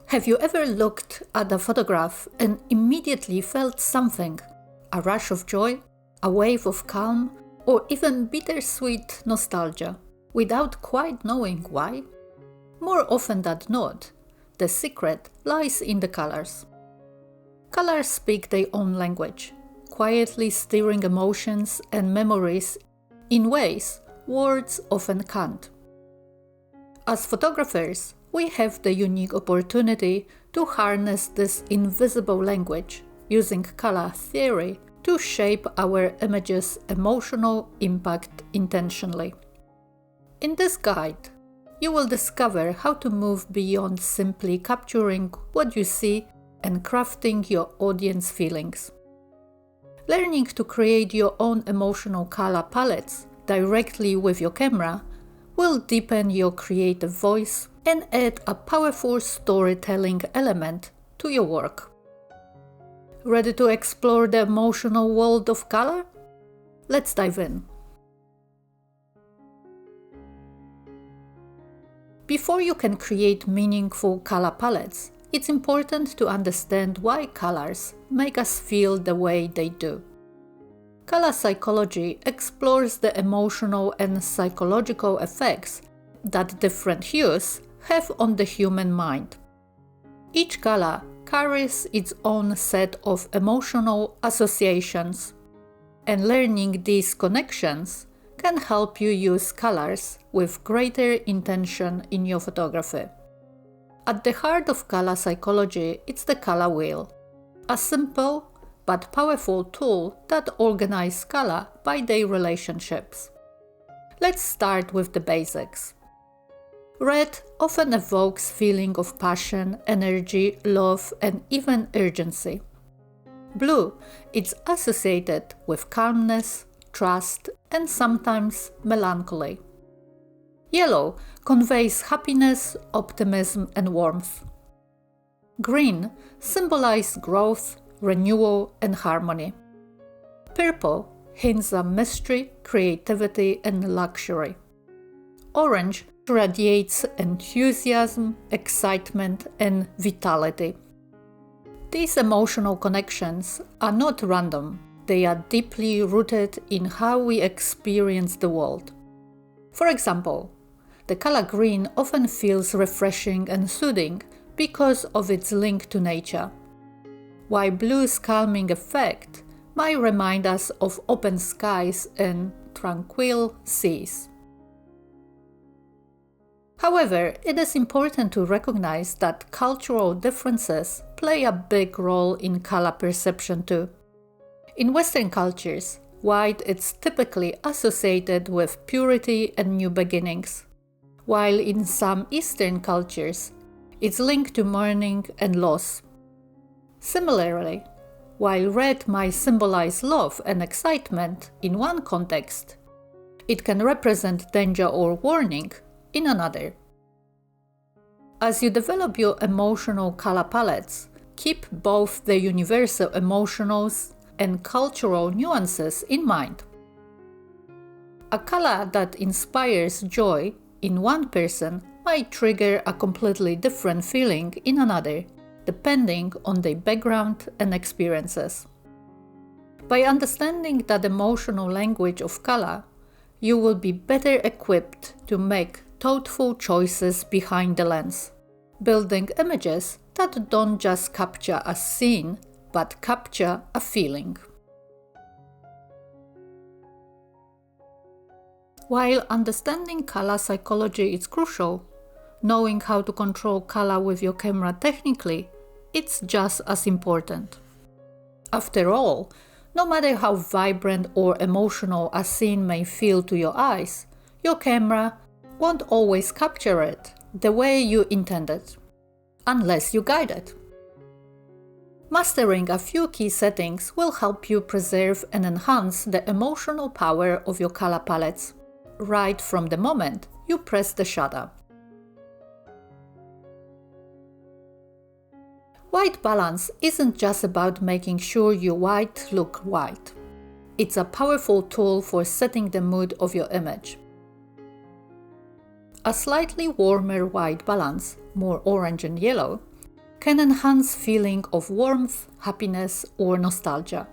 Have you ever looked at a photograph and immediately felt something? A rush of joy, a wave of calm, or even bittersweet nostalgia, without quite knowing why? More often than not, the secret lies in the colors. Colors speak their own language, quietly steering emotions and memories in ways words often can't. As photographers, we have the unique opportunity to harness this invisible language using color theory to shape our image's emotional impact intentionally. In this guide, you will discover how to move beyond simply capturing what you see and crafting your audience feelings. Learning to create your own emotional color palettes directly with your camera will deepen your creative voice and add a powerful storytelling element to your work. Ready to explore the emotional world of color? Let's dive in. Before you can create meaningful color palettes, it's important to understand why colors make us feel the way they do. Color psychology explores the emotional and psychological effects that different hues have on the human mind. Each color carries its own set of emotional associations, and learning these connections can help you use colors with greater intention in your photography. At the heart of color psychology, it's the color wheel, a simple but powerful tool that organizes color by their relationships. Let's start with the basics. Red often evokes feeling of passion, energy, love, and even urgency. Blue is associated with calmness, trust, and sometimes melancholy. Yellow conveys happiness, optimism, and warmth. Green symbolizes growth, renewal, and harmony. Purple hints at mystery, creativity, and luxury. Orange radiates enthusiasm, excitement, and vitality. These emotional connections are not random, they are deeply rooted in how we experience the world. For example, the color green often feels refreshing and soothing because of its link to nature, while blue's calming effect might remind us of open skies and tranquil seas. However, it is important to recognize that cultural differences play a big role in color perception too. In Western cultures, white is typically associated with purity and new beginnings, while in some Eastern cultures, it's linked to mourning and loss. Similarly, while red might symbolize love and excitement in one context, it can represent danger or warning in another. As you develop your emotional color palettes, keep both the universal emotionals and cultural nuances in mind. A color that inspires joy in one person might trigger a completely different feeling in another, depending on their background and experiences. By understanding that emotional language of color, you will be better equipped to make thoughtful choices behind the lens, building images that don't just capture a scene, but capture a feeling. While understanding color psychology is crucial, knowing how to control color with your camera technically, it's just as important. After all, no matter how vibrant or emotional a scene may feel to your eyes, your camera won't always capture it the way you intended, unless you guide it. Mastering a few key settings will help you preserve and enhance the emotional power of your color palettes right from the moment you press the shutter. White balance isn't just about making sure your white look white. It's a powerful tool for setting the mood of your image. A slightly warmer white balance, more orange and yellow, can enhance feeling of warmth, happiness, or nostalgia.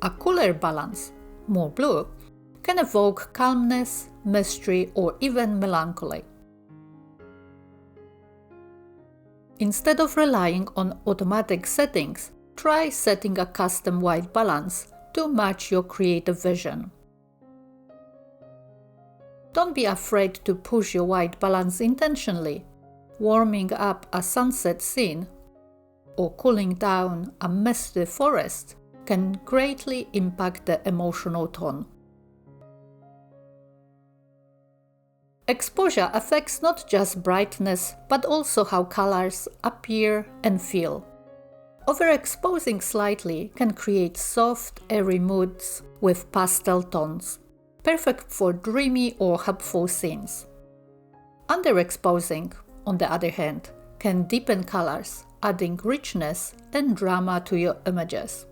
A cooler balance, more blue, can evoke calmness, mystery, or even melancholy. Instead of relying on automatic settings, try setting a custom white balance to match your creative vision. Don't be afraid to push your white balance intentionally. Warming up a sunset scene or cooling down a misty forest can greatly impact the emotional tone. Exposure affects not just brightness, but also how colors appear and feel. Overexposing slightly can create soft, airy moods with pastel tones, perfect for dreamy or hopeful scenes. Underexposing, on the other hand, can deepen colors, adding richness and drama to your images.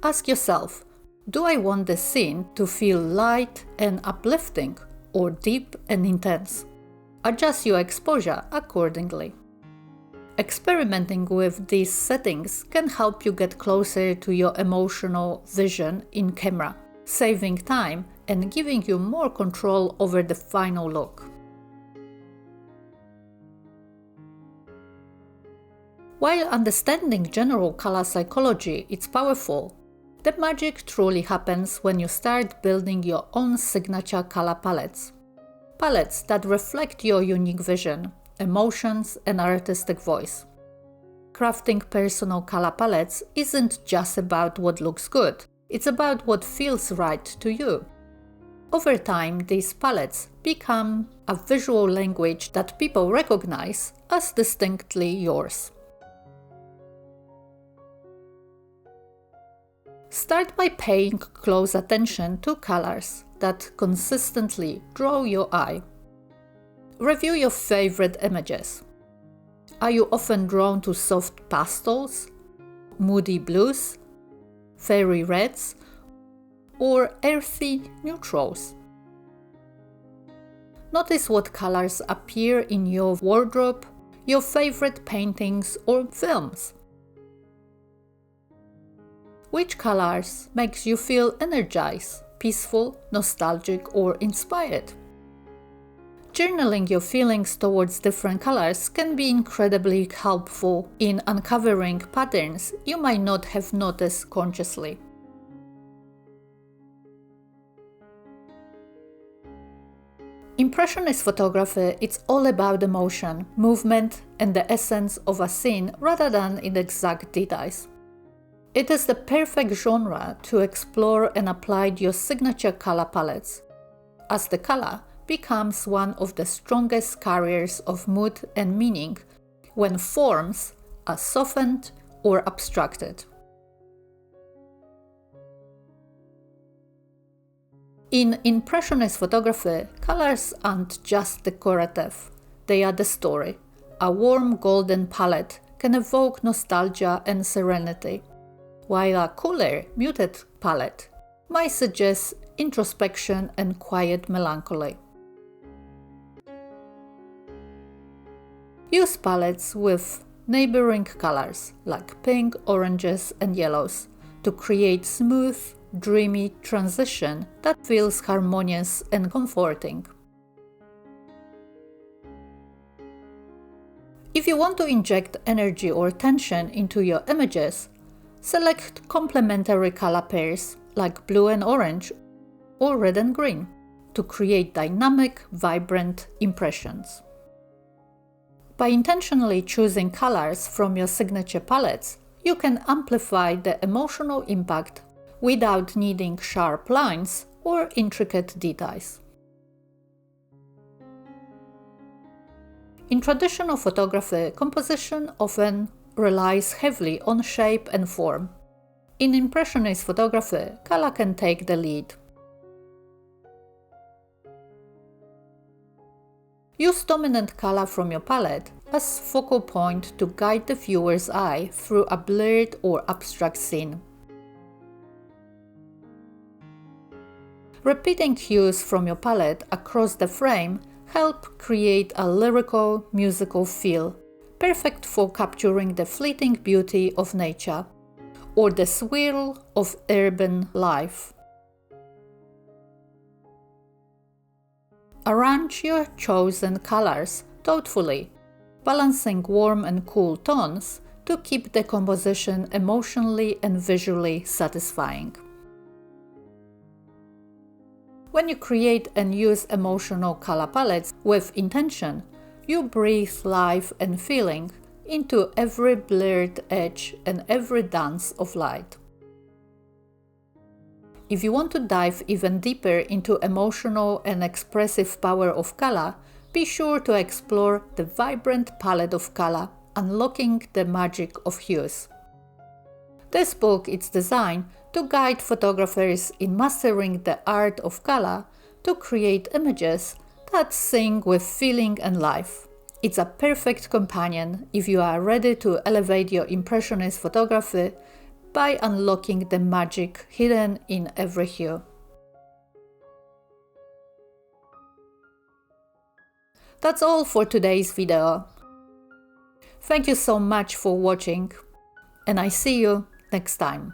Ask yourself, do I want the scene to feel light and uplifting or deep and intense? Adjust your exposure accordingly. Experimenting with these settings can help you get closer to your emotional vision in camera, saving time and giving you more control over the final look. While understanding general color psychology is powerful, the magic truly happens when you start building your own signature color palettes. Palettes that reflect your unique vision, emotions, and artistic voice. Crafting personal color palettes isn't just about what looks good, it's about what feels right to you. Over time, these palettes become a visual language that people recognize as distinctly yours. Start by paying close attention to colors that consistently draw your eye. Review your favorite images. Are you often drawn to soft pastels, moody blues, fairy reds, or earthy neutrals? Notice what colors appear in your wardrobe, your favorite paintings or films. Which colors makes you feel energized, peaceful, nostalgic, or inspired? Journaling your feelings towards different colors can be incredibly helpful in uncovering patterns you might not have noticed consciously. Impressionist photography is all about emotion, movement, and the essence of a scene rather than its exact details. It is the perfect genre to explore and apply your signature color palettes, as the color becomes one of the strongest carriers of mood and meaning when forms are softened or abstracted. In Impressionist photography, colors aren't just decorative, they are the story. A warm golden palette can evoke nostalgia and serenity, while a cooler, muted palette might suggest introspection and quiet melancholy. Use palettes with neighboring colors like pink, oranges, and yellows to create smooth, dreamy transition that feels harmonious and comforting. If you want to inject energy or tension into your images, select complementary color pairs like blue and orange or red and green to create dynamic, vibrant impressions. By intentionally choosing colors from your signature palettes, you can amplify the emotional impact without needing sharp lines or intricate details. In traditional photography, composition often relies heavily on shape and form. In Impressionist photography, color can take the lead. Use dominant color from your palette as focal point to guide the viewer's eye through a blurred or abstract scene. Repeating hues from your palette across the frame help create a lyrical, musical feel, perfect for capturing the fleeting beauty of nature or the swirl of urban life. Arrange your chosen colors thoughtfully, balancing warm and cool tones to keep the composition emotionally and visually satisfying. When you create and use emotional color palettes with intention, you breathe life and feeling into every blurred edge and every dance of light. If you want to dive even deeper into emotional and expressive power of color, be sure to explore the vibrant palette of color, Unlocking the Magic of Hues. This book is designed to guide photographers in mastering the art of color to create images that sing with feeling and life. It's a perfect companion if you are ready to elevate your Impressionist photography by unlocking the magic hidden in every hue. That's all for today's video. Thank you so much for watching, and I see you next time.